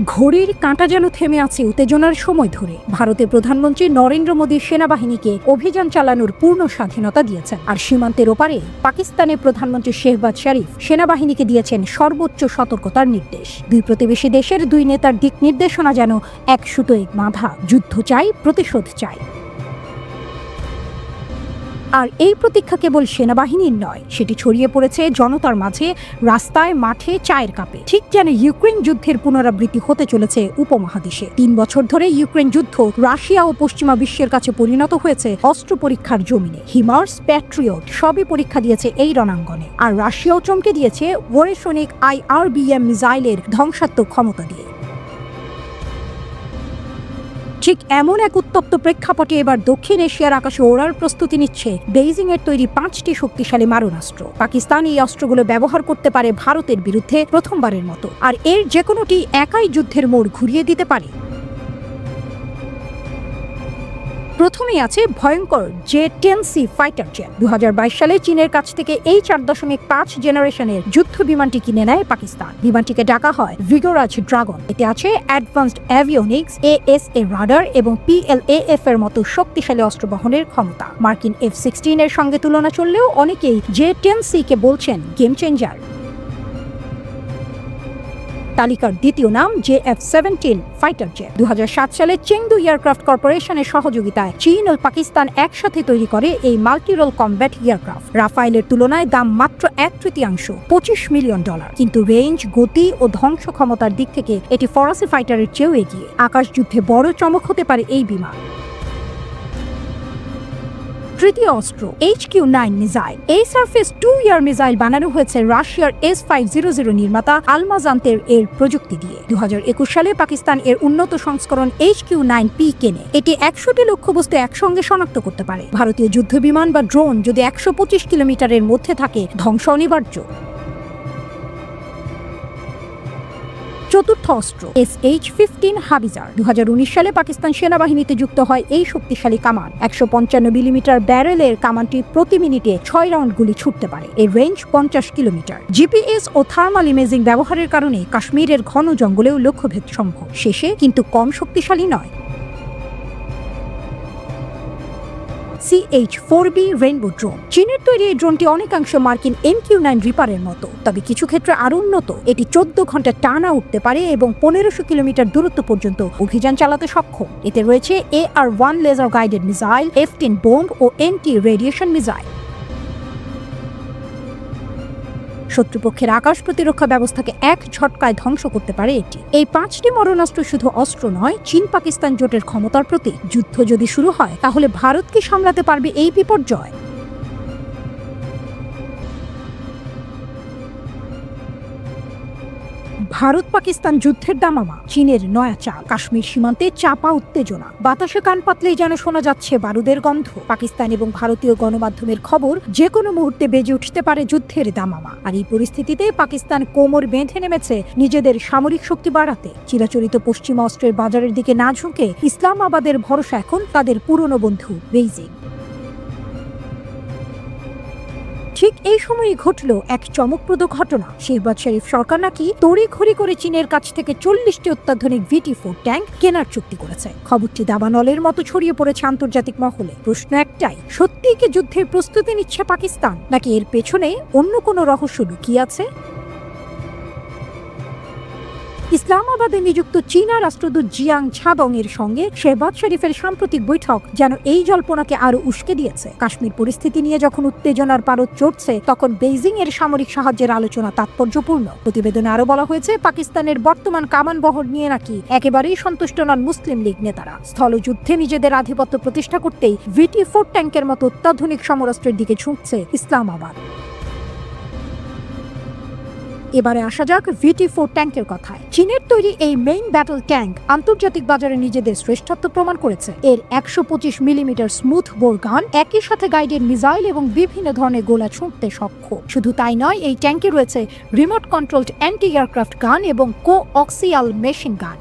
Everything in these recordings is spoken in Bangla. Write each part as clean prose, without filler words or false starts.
ঘড়ির কাঁটা যেন থেমে আছে উত্তেজনার সময় ধরে। ভারতের প্রধানমন্ত্রী নরেন্দ্র মোদী সেনাবাহিনীকে অভিযান চালানোর পূর্ণ স্বাধীনতা দিয়েছেন, আর সীমান্তের ওপারে পাকিস্তানের প্রধানমন্ত্রী শেহবাজ শরীফ সেনাবাহিনীকে দিয়েছেন সর্বোচ্চ সতর্কতার নির্দেশ। দুই প্রতিবেশী দেশের দুই নেতার দিক নির্দেশনা যেন এক সুতোয় বাঁধা, যুদ্ধ চাই, প্রতিশোধ চাই। আর এই প্রতীক্ষা কেবল সেনাবাহিনীর নয়, সেটি ছড়িয়ে পড়েছে জনতার মাঝে, রাস্তায়, মাঠে, চায়ের কাপে। ঠিক যেন ইউক্রেন যুদ্ধের পুনরাবৃত্তি হতে চলেছে উপমহাদেশে। ৩ বছর ধরে ইউক্রেন যুদ্ধ রাশিয়া ও পশ্চিমা বিশ্বের কাছে পরিণত হয়েছে অস্ত্র পরীক্ষার জমিনে। হিমার্স, প্যাট্রিয়ট সবই পরীক্ষা দিয়েছে এই রণাঙ্গনে, আর রাশিয়াও চমকে দিয়েছে ভোরেসনিক IRBM মিসাইলের ধ্বংসাত্মক ক্ষমতা দিয়ে। ঠিক এমন এক উত্তপ্ত প্রেক্ষাপটে এবার দক্ষিণ এশিয়ার আকাশে ওড়ার প্রস্তুতি নিচ্ছে বেইজিং এর তৈরি 5টি শক্তিশালী মারণাস্ত্র। পাকিস্তান এই অস্ত্রগুলো ব্যবহার করতে পারে ভারতের বিরুদ্ধে প্রথমবারের মতো, আর এর যে কোনোটি একাই যুদ্ধের মোড় ঘুরিয়ে দিতে পারে। প্রথমেই আছে ভয়ঙ্কর J-10C ফাইটার জেট। 2022 সালে চীনের কাছ থেকে এই 4.5 জেনারেশনের যুদ্ধ বিমানটি কিনে নেয় পাকিস্তান। বিমানটিকে ডাকা হয় ভিগোরাজ ড্রাগন। এতে আছে অ্যাডভান্সড অ্যাভিওনিক্স, ASA রাডার এবং PLAF এর মতো শক্তিশালী অস্ত্র বহনের ক্ষমতা। মার্কিন F-16 এর সঙ্গে তুলনা চললেও অনেকেই J-10C কে বলছেন গেম চেঞ্জার। তালিকার দ্বিতীয় নাম JF-17 ফাইটার জেট। 2007 সালে চেংদু এয়ারক্রাফট কর্পোরেশনের সহযোগিতায় চীন ও পাকিস্তান একসাথে তৈরি করে এই মাল্টিরোল কমব্যাট এয়ারক্রাফট। রাফায়েলের তুলনায় দাম মাত্র 1/3, $25 মিলিয়ন। কিন্তু রেঞ্জ, গতি ও ধ্বংস ক্ষমতার দিক থেকে এটি ফরাসি ফাইটারের চেয়েও এগিয়ে। আকাশ যুদ্ধে বড় চমক হতে পারে এই বিমান। তৃতীয় অস্ত্র HQ-9 মিসাইল। এই সারফেস 2 ইয়ার মিসাইল বানানো হয়েছে রাশিয়ার S-500 নির্মাতা আলমাজান্তের এর প্রযুক্তি দিয়ে। 2021 সালে পাকিস্তান এর উন্নত সংস্করণ HQ-9P কেনে। এটি 100টি লক্ষ্যবস্তু একসঙ্গে শনাক্ত করতে পারে। ভারতীয় যুদ্ধ বিমান বা ড্রোন যদি 125 কিলোমিটারের মধ্যে থাকে, ধ্বংস অনিবার্য। চতুর্থ অস্ত্র SH-15 হাবিজার। 2019 সালে পাকিস্তান সেনাবাহিনীতে যুক্ত হয় এই শক্তিশালী কামান। 155 মিলিমিটার ব্যারেলের কামানটি প্রতি মিনিটে 6 রাউন্ড গুলি ছুটতে পারে। এর রেঞ্জ 50 কিলোমিটার। GPS ও থার্মাল ইমেজিং ব্যবহারের কারণে কাশ্মীরের ঘন জঙ্গলেও লক্ষ্যভেদ সম্ভব। শেষে কিন্তু কম শক্তিশালী নয়, CH-4B রেইনবো ড্রোন। চীনের তৈরি এই ড্রোনটি অনেকাংশ মার্কিন MQ-9 রিপারের মতো, তবে কিছু ক্ষেত্রে আরো উন্নত। এটি 14 ঘন্টা টানা উঠতে পারে এবং 1500 কিলোমিটার দূরত্ব পর্যন্ত অভিযান চালাতে সক্ষম। এতে রয়েছে AR-1 laser guided missile, F-10 bomb ও NT রেডিয়েশন মিসাইল। শত্রুপক্ষের আকাশ প্রতিরক্ষা ব্যবস্থাকে এক ঝটকায় ধ্বংস করতে পারে এটি। এই 5টি মারণাস্ত্র শুধু অস্ত্র নয়, চীন পাকিস্তান জোটের ক্ষমতার প্রতীক। যুদ্ধ যদি শুরু হয়, তাহলে ভারত কি সামলাতে পারবে এই বিপর্যয়? ভারত পাকিস্তান যুদ্ধের দামামা, চীনের নয়া চাল, কাশ্মীর সীমান্তে চাপা উত্তেজনা। বাতাসে কান পাতলেই যেন শোনা যাচ্ছে বারুদের গন্ধ। পাকিস্তান এবং ভারতীয় গণমাধ্যমের খবর, যে কোনো মুহূর্তে বেজে উঠতে পারে যুদ্ধের দামামা। আর এই পরিস্থিতিতে পাকিস্তান কোমর বেঁধে নেমেছে নিজেদের সামরিক শক্তি বাড়াতে। চিরাচরিত পশ্চিমা অস্ত্রের বাজারের দিকে না ঝুঁকে ইসলামাবাদের ভরসা এখন তাদের পুরনো বন্ধু বেইজিং। ঠিক এই সময়ই ঘটল এক চমকপ্রদ ঘটনা। শেহবাজ শরীফ সরকার নাকি তড়িঘড়ি করে চীনের কাছ থেকে 40টি অত্যাধুনিক VT-4 ট্যাঙ্ক কেনার চুক্তি করেছে। খবরটি দাবানলের মতো ছড়িয়ে পড়েছে আন্তর্জাতিক মহলে। প্রশ্ন একটাই, সত্যিই কি যুদ্ধের প্রস্তুতি নিচ্ছে পাকিস্তান, নাকি এর পেছনে অন্য কোনো রহস্য লুকিয়ে আছে? ইসলামাবাদে নিযুক্ত চীনা রাষ্ট্রদূত জিয়াং ছাদং এর সঙ্গে শেহবাজ শরীফের সাম্প্রতিক বৈঠক যেন এই জল্পনাকে আরো উস্কে দিয়েছে। কাশ্মীর পরিস্থিতি নিয়ে যখন উত্তেজনার পারদ চড়ছে, তখন বেইজিং এর সামরিক সাহায্যের আলোচনা তাৎপর্যপূর্ণ। প্রতিবেদনে আরো বলা হয়েছে, পাকিস্তানের বর্তমান কামান বহর নিয়ে নাকি একেবারেই সন্তুষ্ট নন মুসলিম লীগ নেতারা। স্থলযুদ্ধে নিজেদের আধিপত্য প্রতিষ্ঠা করতেই VT-4 ট্যাঙ্কের মতো অত্যাধুনিক সমরাস্ত্রের দিকে ঝুঁকছে ইসলামাবাদ। এবারে আসা যাক VT-4 ট্যাঙ্কের কথায়। চীনের তৈরি এই মেইন ব্যাটল ট্যাঙ্ক আন্তর্জাতিক বাজারে নিজেদের শ্রেষ্ঠত্ব প্রমাণ করেছে। এর 125 মিলিমিটার স্মুথ বোর গান, একই সাথে গাইডেড মিসাইল এবং বিভিন্ন ধরনের গোলা ছুঁড়তে সক্ষম। শুধু তাই নয়, এই ট্যাঙ্কে রয়েছে রিমোট কন্ট্রোলড অ্যান্টি এয়ারক্রাফট গান এবং কোঅক্সিয়াল মেশিন গান।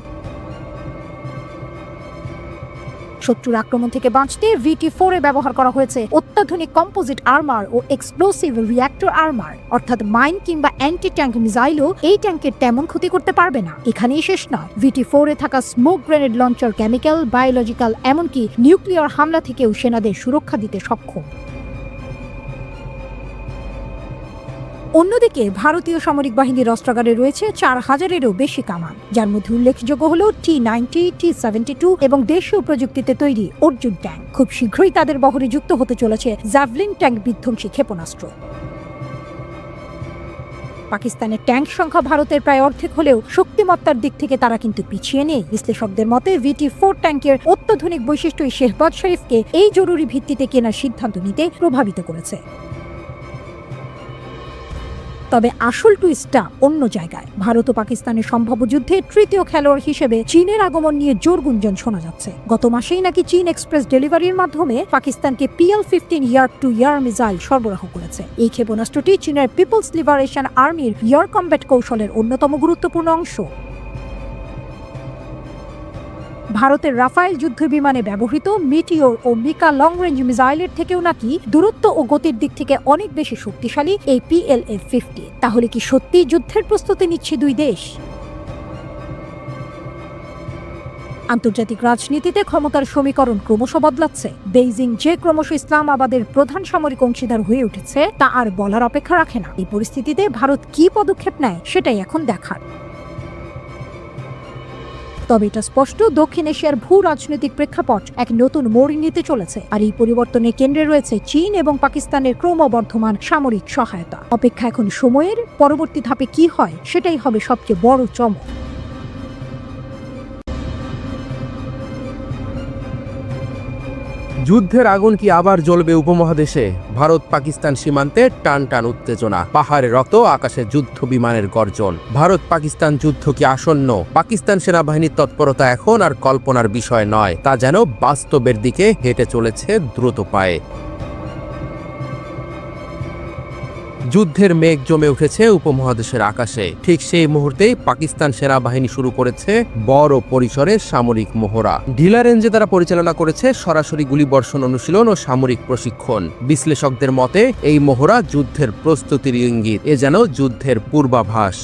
শত্রুর আক্রমণ থেকে বাঁচতে VT-4 এ ব্যবহার করা হয়েছে অত্যাধুনিক কম্পোজিট আর্মার ও এক্সপ্লোসিভ রিঅ্যাক্টর আর্মার, অর্থাৎ মাইন কিংবা অ্যান্টি ট্যাঙ্ক মিসাইলও এই ট্যাঙ্কের তেমন ক্ষতি করতে পারবে না। এখানেই শেষ নয়, VT-4 এ থাকা smoke grenade launcher chemical, biological এমনকি নিউক্লিয়ার হামলা থেকেও সেনাদের সুরক্ষা দিতে সক্ষম। অন্যদিকে ভারতীয় সামরিক বাহিনীর অস্ত্রাগারে রয়েছে 4000-এরও বেশি কামান, যার মধ্যে উল্লেখযোগ্য হল T-90, T-72 এবং দেশীয় প্রযুক্তিতে তৈরি অর্জুন ট্যাঙ্ক। খুব শীঘ্রই তাদের বহরে যুক্ত হতে চলেছে জ্যাভলিন ট্যাঙ্ক বিধ্বংসী ক্ষেপণাস্ত্র। পাকিস্তানের ট্যাঙ্ক সংখ্যা ভারতের প্রায় অর্ধেক হলেও শক্তিমত্তার দিক থেকে তারা কিন্তু পিছিয়ে নেই। বিশ্লেষকদের মতে VT-4 ট্যাঙ্কের অত্যাধুনিক বৈশিষ্ট্যই শেহবাজ শরীফকে এই জরুরি ভিত্তিতে কেনার সিদ্ধান্ত নিতে প্রভাবিত করেছে। তবে আসল টুইস্টটা অন্য জায়গায়। ভারত ও পাকিস্তানের সম্ভাব্য যুদ্ধে তৃতীয় খেলোয়াড় হিসেবে চীনের আগমন নিয়ে জোর গুঞ্জন শোনা যাচ্ছে। গত মাসেই নাকি চীন এক্সপ্রেস ডেলিভারির মাধ্যমে পাকিস্তানকে PL-15 ইয়ার টু ইয়ার মিসাইল সরবরাহ করেছে। এই ক্ষেপণাস্ত্রটি চীনের পিপলস লিবারেশন আর্মির ইয়ার কম্ব্যাট কৌশলের অন্যতম গুরুত্বপূর্ণ অংশ। ভারতের রাফায়েল যুদ্ধ বিমানে ব্যবহৃত মিটিওর ও মিকা লং রেঞ্জ মিসাইলের থেকেও নাকি দূরত্ব ও গতির দিক থেকে অনেক বেশি শক্তিশালী এই PLA-50। তাহলে কি সত্যি যুদ্ধের প্রস্তুতি নিচ্ছে দুই দেশ? আন্তর্জাতিক রাজনীতিতে ক্ষমতার সমীকরণ ক্রমশ বদলাচ্ছে। বেইজিং যে ক্রমশ ইসলামাবাদের প্রধান সামরিক অংশীদার হয়ে উঠেছে তা আর বলার অপেক্ষা রাখে না। এই পরিস্থিতিতে ভারত কি পদক্ষেপ নেয় সেটাই এখন দেখার। তবে এটা স্পষ্ট, দক্ষিণ এশিয়ার ভূ রাজনৈতিক প্রেক্ষাপট এক নতুন মোড় নিতে চলেছে, আর এই পরিবর্তনের কেন্দ্রে রয়েছে চীন এবং পাকিস্তানের ক্রমবর্ধমান সামরিক সহায়তা। অপেক্ষা এখন সময়ের, পরবর্তী ধাপে কি হয় সেটাই হবে সবচেয়ে বড় চমক। যুদ্ধের আগুন কি আবার জ্বলবে উপমহাদেশে? ভারত পাকিস্তান সীমান্তে টান টান উত্তেজনা, পাহাড়ে রক্ত, আকাশে যুদ্ধ বিমানের গর্জন। ভারত পাকিস্তান যুদ্ধ কি আসন্ন? পাকিস্তান সেনাবাহিনীর তৎপরতা এখন আর কল্পনার বিষয় নয়, তা যেন বাস্তবের দিকে হেঁটে চলেছে দ্রুত পায়ে। যুদ্ধের মেঘ জমে উঠেছে উপমহাদেশের আকাশে। ঠিক সেই মুহূর্তেই পাকিস্তান সেনাবাহিনী শুরু করেছে বড় পরিসরে সামরিক মহড়া। ঢিলা রেঞ্জে তারা পরিচালনা করেছে সরাসরি গুলিবর্ষণ অনুশীলন ও সামরিক প্রশিক্ষণ। বিশ্লেষকদের মতে এই মহড়া যুদ্ধের প্রস্তুতির ইঙ্গিত, এ যেন যুদ্ধের পূর্বাভাস।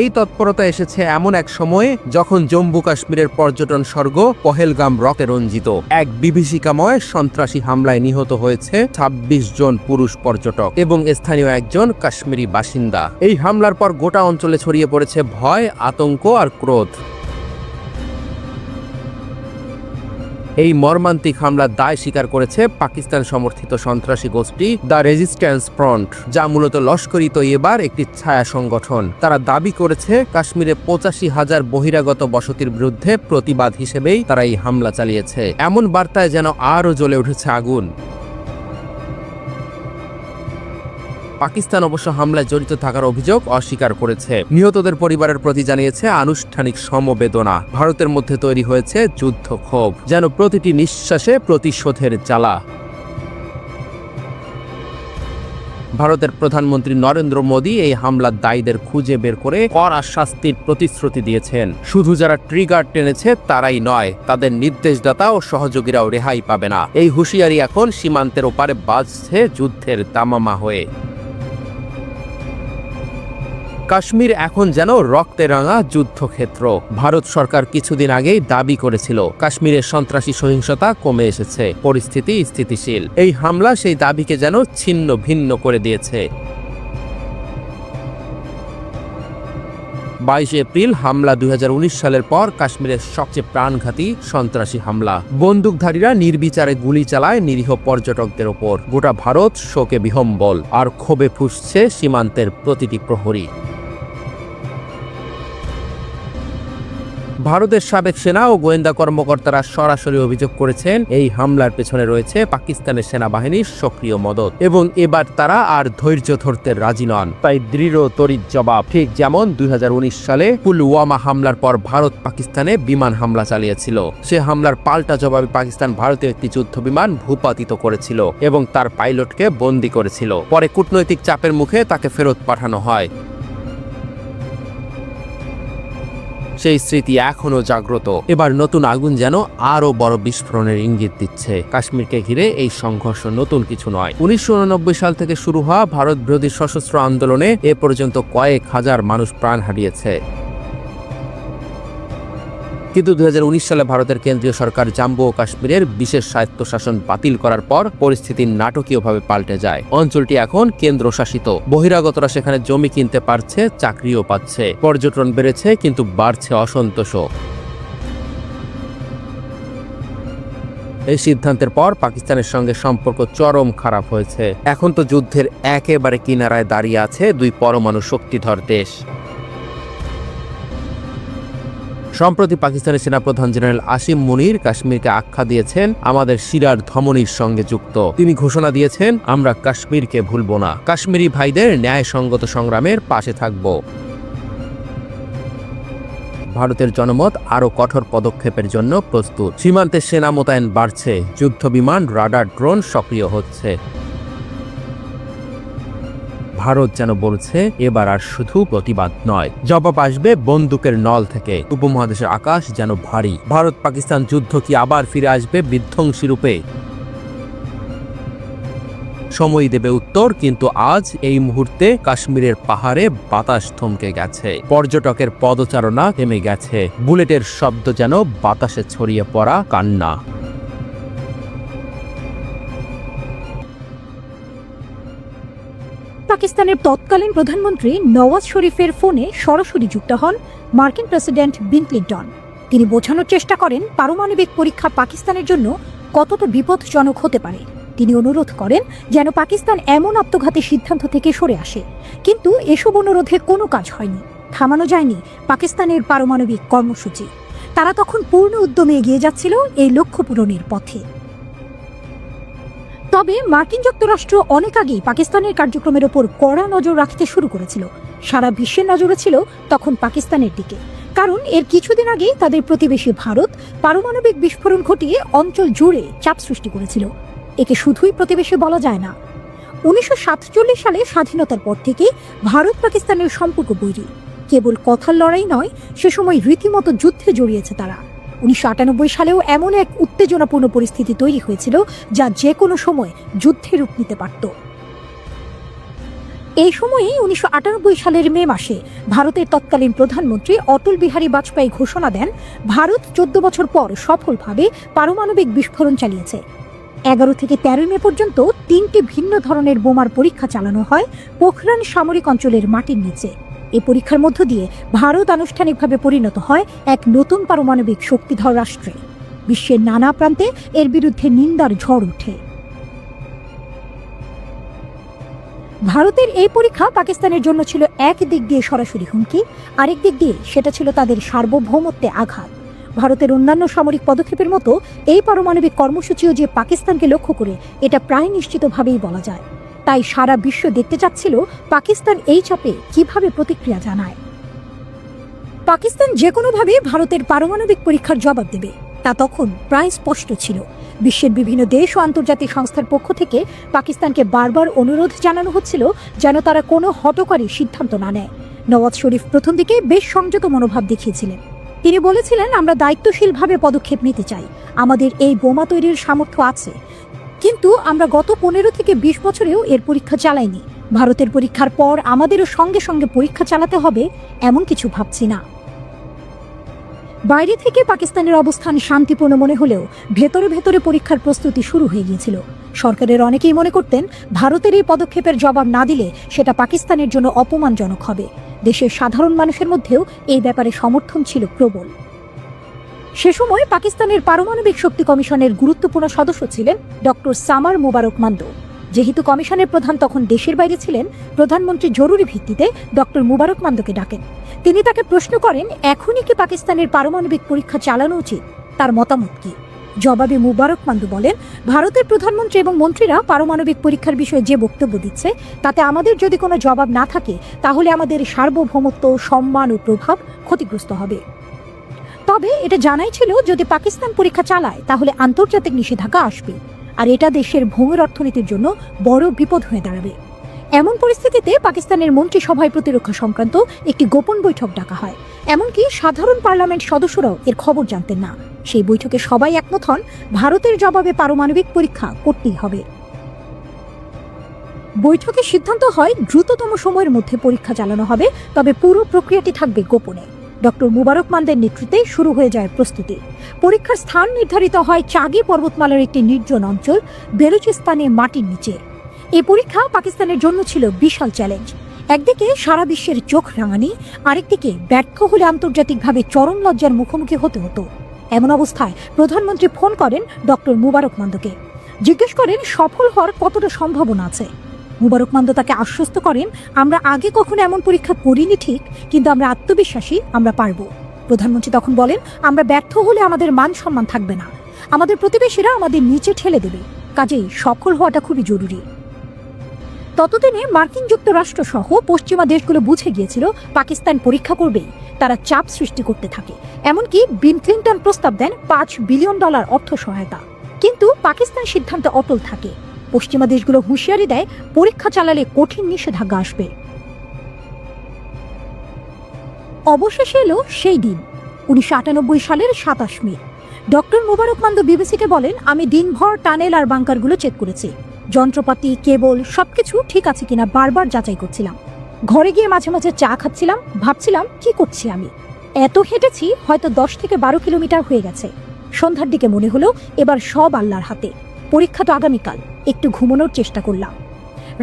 এই তৎপরতা এসেছে এমন এক সময়ে যখন জম্মু কাশ্মীরের পর্যটন স্বর্গ পহেলগাম রক্তে রঞ্জিত। এক বিভীষিকাময় সন্ত্রাসী হামলায় নিহত হয়েছে 26 জন পুরুষ পর্যটক এবং স্থানীয় একজন কাশ্মীরি বাসিন্দা। এই হামলার পর গোটা অঞ্চলে ছড়িয়ে পড়েছে ভয়, আতঙ্ক আর ক্রোধ। এই মর্মান্তিক হামলার দায় স্বীকার করেছে পাকিস্তান সমর্থিত সন্ত্রাসী গোষ্ঠী দ্য রেজিস্ট্যান্স ফ্রন্ট, যা মূলত লস্করি তৈয়বার একটি ছায়া সংগঠন। তারা দাবি করেছে কাশ্মীরে 85,000 বহিরাগত বসতির বিরুদ্ধে প্রতিবাদ হিসেবেই তারা এই হামলা চালিয়েছে। এমন বার্তায় যেন আরও জ্বলে উঠেছে আগুন। পাকিস্তান অবশ্য হামলায় জড়িত থাকার অভিযোগ অস্বীকার করেছে। নিহতদের পরিবারের প্রতি জানিয়েছে আনুষ্ঠানিক সমবেদনা। ভারতের মধ্যে তৈরি হয়েছে যুদ্ধ ক্ষোভ, যেন প্রতিটি নিঃশ্বাসে প্রতিশোধের জ্বালা। ভারতের প্রধানমন্ত্রী নরেন্দ্র মোদী এই হামলার দায়ীদের খুঁজে বের করে কড়া শাস্তির প্রতিশ্রুতি দিয়েছেন। শুধু যারা ট্রিগার টেনেছে তারাই নয়, তাদের নির্দেশদাতা ও সহযোগীরাও রেহাই পাবে না। এই হুঁশিয়ারি এখন সীমান্তের ওপারে বাজছে যুদ্ধের দামামা হয়ে। কাশ্মীর এখন যেন রক্তে রাঙা যুদ্ধক্ষেত্র। ভারত সরকার কিছুদিন আগেই দাবি করেছিল কাশ্মীরের সন্ত্রাসী সহিংসতা কমে এসেছে, পরিস্থিতি স্থিতিশীল। এই হামলা সেই দাবিকে যেন ছিন্ন ভিন্ন করে দিয়েছে। 22 এপ্রিল হামলা 2019 সালের পর কাশ্মীরের সবচেয়ে প্রাণঘাতী সন্ত্রাসী হামলা। বন্দুকধারীরা নির্বিচারে গুলি চালায় নিরীহ পর্যটকদের ওপর। গোটা ভারত শোকে বিহ্বল, আর ক্ষোভে ফুঁসছে সীমান্তের প্রতিটি প্রহরী। ভারতের সাবেক সেনা ও গোয়েন্দা কর্মকর্তারা সরাসরি অভিযোগ করেছেন এই হামলার পেছনে রয়েছে পাকিস্তানের সেনাবাহিনীর সক্রিয় মদত, এবং এবার তারা আর ধৈর্য ধরতে রাজি নন। তাই দৃঢ় তড়িৎ জবাব। ঠিক যেমন 2019 সালে পুলওয়ামা হামলার পর ভারত পাকিস্তানে বিমান হামলা চালিয়েছিল, সে হামলার পাল্টা জবাবে পাকিস্তান ভারতীয় একটি যুদ্ধ বিমান ভূপাতিত করেছিল এবং তার পাইলটকে বন্দী করেছিল। পরে কূটনৈতিক চাপের মুখে তাকে ফেরত পাঠানো হয়। সেই স্মৃতি এখনো জাগ্রত। এবার নতুন আগুন যেন আরো বড় বিস্ফোরণের ইঙ্গিত দিচ্ছে। কাশ্মীরকে ঘিরে এই সংঘর্ষ নতুন কিছু নয়। 1989 সাল থেকে শুরু হওয়া ভারত বিরোধী সশস্ত্র আন্দোলনে এ পর্যন্ত কয়েক হাজার মানুষ প্রাণ হারিয়েছে। কিন্তু 2019 সালে ভারতের কেন্দ্রীয় সরকার জম্মু ও কাশ্মীরের বিশেষ স্বায়ত্তশাসন বাতিল করার পর পরিস্থিতি নাটকীয়ভাবে পাল্টে যায়। অঞ্চলটি এখন কেন্দ্রশাসিত। বহিরাগতরা সেখানে জমি কিনতে পারছে, চাকরিও পাচ্ছে, পর্যটন বেড়েছে, কিন্তু বাড়ছে অসন্তোষও। এই সিদ্ধান্তের পর পাকিস্তানের সঙ্গে সম্পর্ক চরম খারাপ হয়েছে। এখন তো যুদ্ধের একেবারে কিনারায় দাঁড়িয়ে আছে দুই পরমাণু শক্তিধর দেশ। সম্প্রতি পাকিস্তানের সেনাপ্রধান জেনারেল আসিম মুনির কাশ্মীরকে আখ্যা দিয়েছেন আমাদের শিরার ধমনীর সঙ্গে যুক্ত। তিনি ঘোষণা দিয়েছেন, আমরা কাশ্মীরকে ভুলব না, কাশ্মীরি ভাইদের ন্যায়সঙ্গত সংগ্রামের পাশে থাকব। ভারতের জনমত আরও কঠোর পদক্ষেপের জন্য প্রস্তুত। সীমান্তে সেনা মোতায়েন বাড়ছে, যুদ্ধবিমান, রাডার, ড্রোন সক্রিয় হচ্ছে। ভারত যেন বলছে, এবার আর শুধু প্রতিবাদ নয়, জবাব আসবে বন্দুকের নল থেকে। উপমহাদেশের আকাশ যেন ভারী। ভারত পাকিস্তান যুদ্ধ কি আবার ফিরে আসবে বিধ্বংসী রূপে? সময় দেবে উত্তর। কিন্তু আজ এই মুহূর্তে কাশ্মীরের পাহাড়ে বাতাস থমকে গেছে, পর্যটকের পদচারণা থেমে গেছে, বুলেটের শব্দ যেন বাতাসে ছড়িয়ে পড়া কান্না। পাকিস্তানের তৎকালীন প্রধানমন্ত্রী নওয়াজ শরীফের ফোনে সরাসরি যুক্ত হন মার্কিন প্রেসিডেন্ট বিল ক্লিন্টন। তিনি বোঝানোর চেষ্টা করেন পারমাণবিক পরীক্ষা পাকিস্তানের জন্য কতটা বিপজ্জনক হতে পারে। তিনি অনুরোধ করেন যেন পাকিস্তান এমন আত্মঘাতী সিদ্ধান্ত থেকে সরে আসে। কিন্তু এসব অনুরোধে কোনো কাজ হয়নি। থামানো যায়নি পাকিস্তানের পারমাণবিক কর্মসূচি। তারা তখন পূর্ণ উদ্যমে এগিয়ে যাচ্ছিল এই লক্ষ্য পূরণের পথে। তবে মার্কিন যুক্তরাষ্ট্র অনেক আগেই পাকিস্তানের কার্যক্রমের ওপর কড়া নজর রাখতে শুরু করেছিল। সারা বিশ্বের নজরে ছিল তখন পাকিস্তানের দিকে, কারণ এর কিছুদিন আগেই তাদের প্রতিবেশী ভারত পারমাণবিক বিস্ফোরণ ঘটিয়ে অঞ্চল জুড়ে চাপ সৃষ্টি করেছিল। একে শুধুই প্রতিবেশী বলা যায় না। 1947 সালে স্বাধীনতার পর থেকে ভারত পাকিস্তানের সম্পর্ক বৈরী। কেবল কথার লড়াই নয়, সে সময় রীতিমতো যুদ্ধে জড়িয়েছে তারা। 1998 সালেও এমন এক উত্তেজনাপূর্ণ পরিস্থিতি তৈরি হয়েছিল যা যে কোনো সময় যুদ্ধের রূপ নিতে পারত। এই সময়ে 1998 সালের মে মাসে ভারতের তৎকালীন প্রধানমন্ত্রী অটল বিহারী বাজপেয়ী ঘোষণা দেন, ভারত 14 বছর পর সফলভাবে পারমাণবিক বিস্ফোরণ চালিয়েছে। 11 থেকে 13 মে পর্যন্ত 3টি ভিন্ন ধরনের বোমার পরীক্ষা চালানো হয় পোখরান সামরিক অঞ্চলের মাটির নিচে। এই পরীক্ষার মধ্য দিয়ে ভারত আনুষ্ঠানিকভাবে পরিণত হয় এক নতুন পারমাণবিক শক্তিধর রাষ্ট্রে। বিশ্বের নানা প্রান্তে এর বিরুদ্ধে নিন্দার ঝড় ওঠে। ভারতের এই পরীক্ষা পাকিস্তানের জন্য ছিল এক দিক দিয়ে সরাসরি হুমকি, আরেক দিক দিয়ে সেটা ছিল তাদের সার্বভৌমত্বে আঘাত। ভারতের অন্যান্য সামরিক পদক্ষেপের মতো এই পারমাণবিক কর্মসূচিও যে পাকিস্তানকে লক্ষ্য করে, এটা প্রায় নিশ্চিতভাবেই বলা যায়। তাই সারা বিশ্ব দেখতে চাচ্ছিল পাকিস্তান এই চাপে কিভাবে প্রতিক্রিয়া জানায়। পাকিস্তান যে কোনোভাবে ভারতের পারমাণবিক পরীক্ষার জবাব দেবে, তা তখন প্রায় স্পষ্ট ছিল। বিশ্বের বিভিন্ন দেশ ও আন্তর্জাতিক সংস্থার পক্ষ থেকে পাকিস্তানকে বারবার অনুরোধ জানানো হচ্ছিল যেন তারা কোনো হঠকারী সিদ্ধান্ত না নেয়। নওয়াজ শরীফ প্রথম দিকে বেশ সংযত মনোভাব দেখিয়েছিলেন। তিনি বলেছিলেন, আমরা দায়িত্বশীলভাবে পদক্ষেপ নিতে চাই, আমাদের এই বোমা তৈরির সামর্থ্য আছে, কিন্তু আমরা গত 15 থেকে 20 বছরেও এর পরীক্ষা চালাইনি। ভারতের পরীক্ষার পর আমাদেরও সঙ্গে সঙ্গে পরীক্ষা চালাতে হবে এমন কিছু ভাবছি না। বাইরে থেকে পাকিস্তানের অবস্থান শান্তিপূর্ণ মনে হলেও ভেতরে ভেতরে পরীক্ষার প্রস্তুতি শুরু হয়ে গিয়েছিল। সরকারের অনেকেই মনে করতেন ভারতের এই পদক্ষেপের জবাব না দিলে সেটা পাকিস্তানের জন্য অপমানজনক হবে। দেশের সাধারণ মানুষের মধ্যেও এই ব্যাপারে সমর্থন ছিল প্রবল। সে সময় পাকিস্তানের পারমাণবিক শক্তি কমিশনের গুরুত্বপূর্ণ সদস্য ছিলেন ডক্টর সামার মুবারক মান্দো। যেহেতু কমিশনের প্রধান তখন দেশের বাইরে ছিলেন, প্রধানমন্ত্রী জরুরি ভিত্তিতে ডক্টর মুবারক মান্দোকে ডাকেন। তিনি তাকে প্রশ্ন করেন, এখনই কি পাকিস্তানের পারমাণবিক পরীক্ষা চালানো উচিত, তার মতামত কি? জবাবে মুবারক মান্দো বলেন, ভারতের প্রধানমন্ত্রী এবং মন্ত্রীরা পারমাণবিক পরীক্ষার বিষয়ে যে বক্তব্য দিচ্ছে, তাতে আমাদের যদি কোনো জবাব না থাকে, তাহলে আমাদের সার্বভৌমত্ব, সম্মান ও প্রভাব ক্ষতিগ্রস্ত হবে। তবে এটা জানাই ছিল, যদি পাকিস্তান পরীক্ষা চালায় তাহলে আন্তর্জাতিক নিষেধাজ্ঞা আসবে, আর এটা দেশের ভূমির অর্থনীতির জন্য বড় বিপদ হয়ে দাঁড়াবে। এমন পরিস্থিতিতে পাকিস্তানের মন্ত্রিসভায় প্রতিরক্ষা সংক্রান্ত একটি গোপন বৈঠক ডাকা হয়। এমনকি সাধারণ পার্লামেন্ট সদস্যরাও এর খবর জানতেন না। সেই বৈঠকে সবাই একমত হন ভারতের জবাবে পারমাণবিক পরীক্ষা করতেই হবে। বৈঠকে সিদ্ধান্ত হয় দ্রুততম সময়ের মধ্যে পরীক্ষা চালানো হবে, তবে পুরো প্রক্রিয়াটি থাকবে গোপনে। ডক্টর মুবারক মান্দের নেতৃত্বে শুরু হয়ে যায় প্রস্তুতি। পরীক্ষার স্থান নির্ধারিত হয় চাগি পর্বতমালার একটি নির্জন অঞ্চল বেলুচিস্তানে মাটির নিচে। এই পরীক্ষা পাকিস্তানের জন্য ছিল বিশাল চ্যালেঞ্জ। একদিকে সারা বিশ্বের চোখ রাঙানি, আরেকদিকে ব্যর্থ হলে আন্তর্জাতিকভাবে চরম লজ্জার মুখোমুখি হতে হতো। এমন অবস্থায় প্রধানমন্ত্রী ফোন করেন ডক্টর মুবারক মান্দকে, জিজ্ঞেস করেন সফল হওয়ার কতটা সম্ভাবনা আছে। মুবারক মান্দ তাকে আশ্বস্ত করেন, আমরা আগে কখনো এমন পরীক্ষা করিনি ঠিক, কিন্তু আমরা আত্মবিশ্বাসী, আমরা পারব। প্রধানমন্ত্রী তখন বলেন, আমরা ব্যর্থ হলে আমাদের মান সম্মান থাকবে না, আমাদের প্রতিবেশীরা আমাদের নিচে ঠেলে দেবে, কাজেই সফল হওয়াটা খুবই জরুরি। ততদিনে মার্কিন যুক্তরাষ্ট্র সহ পশ্চিমা দেশগুলো বুঝে গিয়েছিল পাকিস্তান পরীক্ষা করবেই। তারা চাপ সৃষ্টি করতে থাকে, এমনকি বিল ক্লিন্টন প্রস্তাব দেন $5 বিলিয়ন অর্থ সহায়তা। কিন্তু পাকিস্তান সিদ্ধান্তে অটল থাকে। পশ্চিমা দেশগুলো হুঁশিয়ারি দেয়, পরীক্ষা চালালে কঠিন নিষেধাজ্ঞা আসবে। অবশেষে এলো সেই দিন, 1998 সালের 27 মে। ডক্টর মুবারক মান্দ বিবিসিকে বলেন, আমি দিনভর টানেল আর বাংকারগুলো চেক করেছি, যন্ত্রপাতি, কেবল সবকিছু ঠিক আছে কিনা বারবার যাচাই করছিলাম। ঘরে গিয়ে মাঝে মাঝে চা খাচ্ছিলাম, ভাবছিলাম কি করছি আমি। এত হেঁটেছি, হয়তো 10 থেকে 12 কিলোমিটার হয়ে গেছে। সন্ধ্যার দিকে মনে হলো এবার সব আল্লাহর হাতে, পরীক্ষা তো আগামীকাল। একটু ঘুমানোর চেষ্টা করলাম।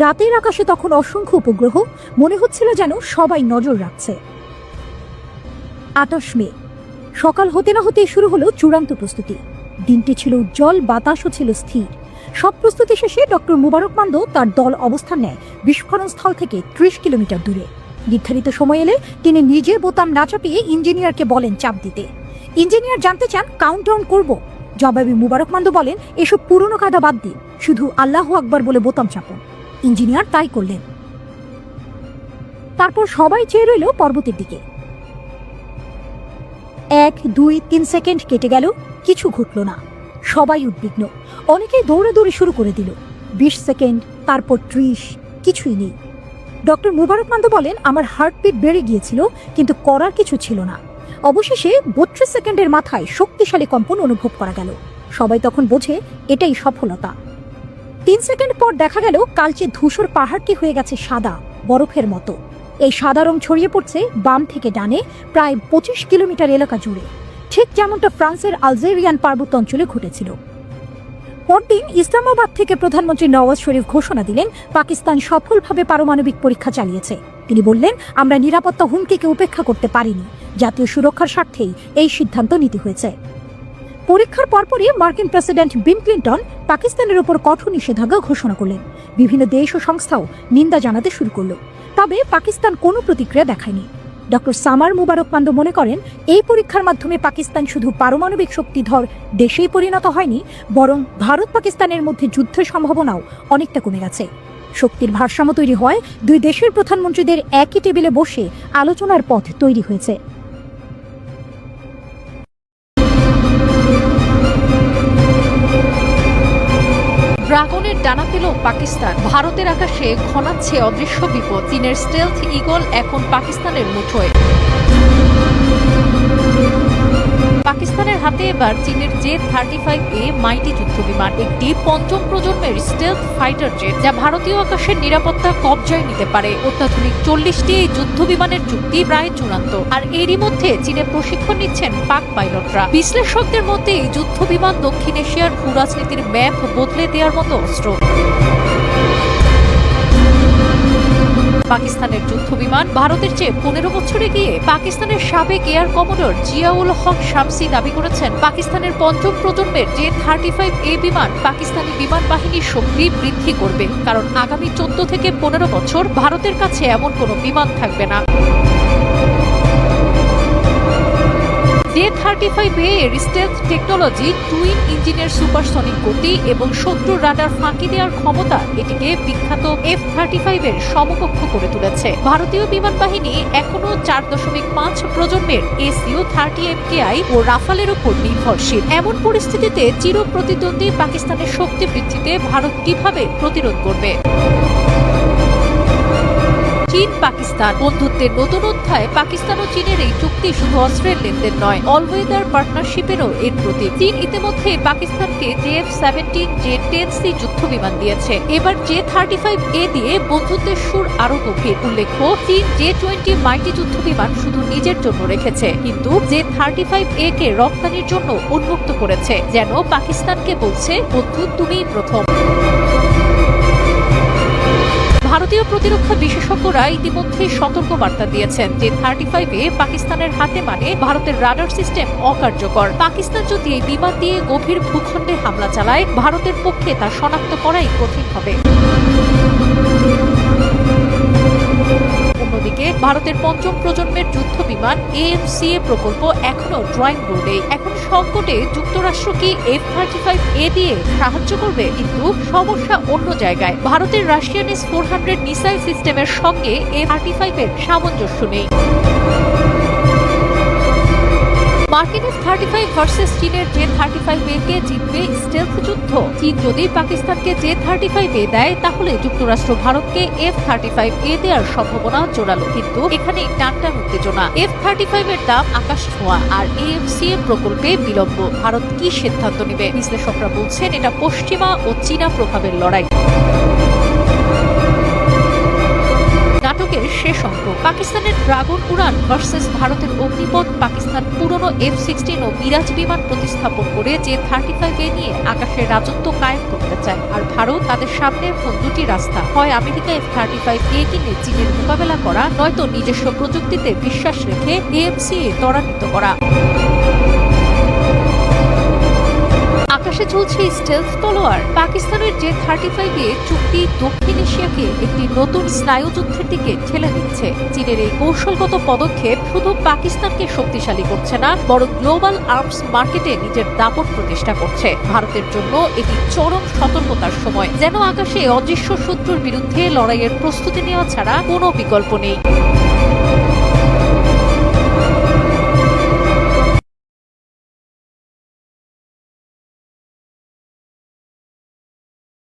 রাতের আকাশে তখন অসংখ্য উপগ্রহ, মনে হচ্ছিল যেন সবাই নজর রাখছে। 28 মে সকাল হতে না হতেই শুরু হলো চূড়ান্ত প্রস্তুতি। দিনটি ছিল উজ্জ্বল, বাতাসও ছিল স্থির। সব প্রস্তুতি শেষে ডক্টর মুবারক মান্দ তার দল অবস্থান নেয় বিস্ফোরণ স্থল থেকে 30 কিলোমিটার দূরে। নির্ধারিত সময় এলে তিনি নিজে বোতাম না চাপিয়ে ইঞ্জিনিয়ারকে বলেন চাপ দিতে। ইঞ্জিনিয়ার জানতে চান কাউন্টডাউন করব। জবাবে মুবারক মান্দ বলেন, এসব পুরনো কায়দা বাদ দিন, শুধু আল্লাহু আকবার বলে বোতাম চাপুন। ইঞ্জিনিয়ার তাই করলেন। তারপর সবাই চেয়ে রইল পর্বতের দিকে। 1, 2, 3 সেকেন্ড কেটে গেল, কিছু ঘটল না। সবাই উদ্বিগ্ন, অনেকেই দৌড়াদৌড়ি শুরু করে দিল। 20 সেকেন্ড, তারপর 30, কিছুই নেই। ডক্টর মুবারক মান্দ বলেন, আমার হার্টবিট বেড়ে গিয়েছিল, কিন্তু করার কিছু ছিল না। অবশেষে 32 সেকেন্ডের মাথায় শক্তিশালী কম্পন অনুভব করা গেল। সবাই তখন বোঝে এটাই সফলতা। 3 সেকেন্ড পর দেখা গেল কালচে ধূসর পাহাড়টি হয়ে গেছে সাদা, বরফের মতো। এই সাদা রং ছড়িয়ে পড়ছে বাম থেকে ডানে প্রায় 25 কিলোমিটার এলাকা জুড়ে, ঠিক যেমনটা ফ্রান্সের আলজেরিয়ান পার্বত্য অঞ্চলে ঘটেছিল। পরদিন ইসলামাবাদ থেকে প্রধানমন্ত্রী নওয়াজ শরীফ ঘোষণা দিলেন, পাকিস্তান সফলভাবে পারমাণবিক পরীক্ষা চালিয়েছে। তিনি বললেন, আমরা নিরাপত্তা হুমকিকে উপেক্ষা করতে পারিনি, জাতীয় সুরক্ষার স্বার্থেই এই সিদ্ধান্ত নিতে হয়েছে। পরীক্ষার পরপরই মার্কিন প্রেসিডেন্ট বিল ক্লিন্টন পাকিস্তানের উপর কঠোর নিষেধাজ্ঞা ঘোষণা করলেন। বিভিন্ন দেশ ও সংস্থাও নিন্দা জানাতে শুরু করল, তবে পাকিস্তান কোনো প্রতিক্রিয়া দেখায়নি। ডক্টর সামার মুবারক মান্দ মনে করেন, এই পরীক্ষার মাধ্যমে পাকিস্তান শুধু পারমাণবিক শক্তিধর দেশেই পরিণত হয়নি, বরং ভারত পাকিস্তানের মধ্যে যুদ্ধের সম্ভাবনাও অনেকটা কমে গেছে। শক্তির ভারসাম্য তৈরি হয়, দুই দেশের প্রধানমন্ত্রীদের একই টেবিলে বসে আলোচনার পথ তৈরি হয়েছে। ড্রাগনের ডানা পেল পাকিস্তান, ভারতের আকাশে ঘনাচ্ছে অদৃশ্য বিপদ। চীনের স্টেলথ ঈগল এখন পাকিস্তানের মুঠোয়। পাকিস্তানের হাতে এবার চীনের J-35A মাইটি যুদ্ধবিমান, একটি পঞ্চম প্রজন্মের স্টেলথ ফাইটার জেট, যা ভারতীয় আকাশের নিরাপত্তা কবজায় নিতে পারে। অত্যাধুনিক 40টি এই যুদ্ধবিমানের চুক্তি প্রায় চূড়ান্ত, আর এরই মধ্যে চীনে প্রশিক্ষণ নিচ্ছেন পাক পাইলটরা। বিশ্লেষকদের মধ্যে এই যুদ্ধবিমান দক্ষিণ এশিয়ার ভূরাজনীতির ম্যাপ বদলে দেওয়ার মতো অস্ত্র। পাকিস্তানের যুদ্ধবিমান ভারতের চেয়ে 15 বছরে গিয়ে পাকিস্তানের সাবেক এয়ার কমোডর জিয়াউল হক শামসি দাবি করেছেন, পাকিস্তানের পঞ্চম প্রজন্মের J-35A বিমান পাকিস্তানি বিমান বাহিনীর শক্তি বৃদ্ধি করবে, কারণ আগামী 14 থেকে 15 বছর ভারতের কাছে এমন কোনো বিমান থাকবে না। J-35A এর স্টেলথ টেকনোলজি, টুইন ইঞ্জিনের সুপারসনিক গতি এবং শত্রুর রাডার ফাঁকি দেওয়ার ক্ষমতা এটিকে বিখ্যাত F-35 এর সমকক্ষ করে তুলেছে। ভারতীয় বিমান বাহিনী এখনো 4.5 প্রজন্মের Su-30 MKI ও রাফালের উপর নির্ভরশীল। এমন পরিস্থিতিতে চির প্রতিদ্বন্দ্বী পাকিস্তানের শক্তি বৃদ্ধিতে ভারত কিভাবে প্রতিরোধ করবে? চীন পাকিস্তান পাকিস্তান। বন্ধুত্বের নতুন অধ্যায়। পাকিস্তান ও চীনের এই চুক্তি শুধু অস্ত্রের লেনদেন নয়, অল ওয়েদার পার্টনারশিপেরও এর প্রতীক। চীন ইতিমধ্যে পাকিস্তানকে JF-17 J-10C যুদ্ধ বিমান দিয়েছে। এবার J-35A দিয়ে বন্ধুত্বের সুর আরো গভীর। উল্লেখ্য, চীন J-20 মাইটি যুদ্ধ বিমান শুধু নিজের জন্য রেখেছে, কিন্তু J-35A কে রপ্তানির জন্য উন্মুক্ত করেছে, যেন পাকিস্তানকে বলছে, বন্ধু তুমিই প্রথম। ভারতীয় প্রতিরক্ষা বিশেষজ্ঞরা ইতিমধ্যে সতর্ক বার্তা দিয়েছেন যে J-35A পাকিস্তানের হাতে মানে ভারতের রাডার সিস্টেম অকার্যকর। পাকিস্তান যদি এই বিমান দিয়ে গভীর ভূখণ্ডে হামলা চালায়, ভারতের পক্ষে তা শনাক্ত করাই কঠিন হবে। অন্যদিকে ভারতের পঞ্চম প্রজন্মের যুদ্ধ বিমান AMCA প্রকল্প এখনো ড্রয়িং বোর্ডে। এখন সংকটে যুক্তরাষ্ট্র কি F-35A দিয়ে সাহায্য করবে? কিন্তু সমস্যা অন্য জায়গায়। ভারতের রাশিয়ান S-400 মিসাইল সিস্টেমের সঙ্গে F-35 এর সামঞ্জস্য নেই। মার্কিন F-35 ভার্সেস চীনের J-35A কে জিতবে স্টেলথ যুদ্ধ। চীন যদি পাকিস্তানকে J-35A দেয়, তাহলে যুক্তরাষ্ট্র ভারতকে F-35A দেওয়ার সম্ভাবনা জোরালো। কিন্তু এখানে টানটান উত্তেজনা। F-35 এর দাম আকাশ ছোঁয়া, আর AMCA প্রকল্পে বিলম্ব। ভারত কি সিদ্ধান্ত নেবে? বিশ্লেষকরা বলছেন এটা পশ্চিমা ও চীনা প্রভাবের লড়াই। নাটকের শেষ অঙ্ক। পাকিস্তানের ড্রাগন উড়ান ভার্সেস ভারতের অগ্নিপথ। পাকিস্তান পুরনো F-16 ও মিরাজ বিমান প্রতিস্থাপন করে J-35A নিয়ে আকাশের রাজত্ব কায়েম করতে চায়, আর ভারত তাদের সামনে এখন দুটি রাস্তা। হয় আমেরিকা F-35A কিনে চীনের মোকাবেলা করা, নয়তো নিজস্ব প্রযুক্তিতে বিশ্বাস রেখে AMCA ত্বরান্বিত করা। আকাশে চলছে স্টেলথ তলোয়ার। পাকিস্তানের J-35A চুক্তি দক্ষিণ এশিয়াকে একটি নতুন স্নায়ুযুদ্ধের দিকে ঠেলে দিচ্ছে। চীনের এই কৌশলগত পদক্ষেপ শুধু পাকিস্তানকে শক্তিশালী করছে না, বরং গ্লোবাল আর্মস মার্কেটে নিজের দাপট প্রতিষ্ঠা করছে। ভারতের জন্য এটি চরম সতর্কতার সময়, যেন আকাশে অদৃশ্য শত্রুর বিরুদ্ধে লড়াইয়ের প্রস্তুতি নেওয়া ছাড়া কোনো বিকল্প নেই।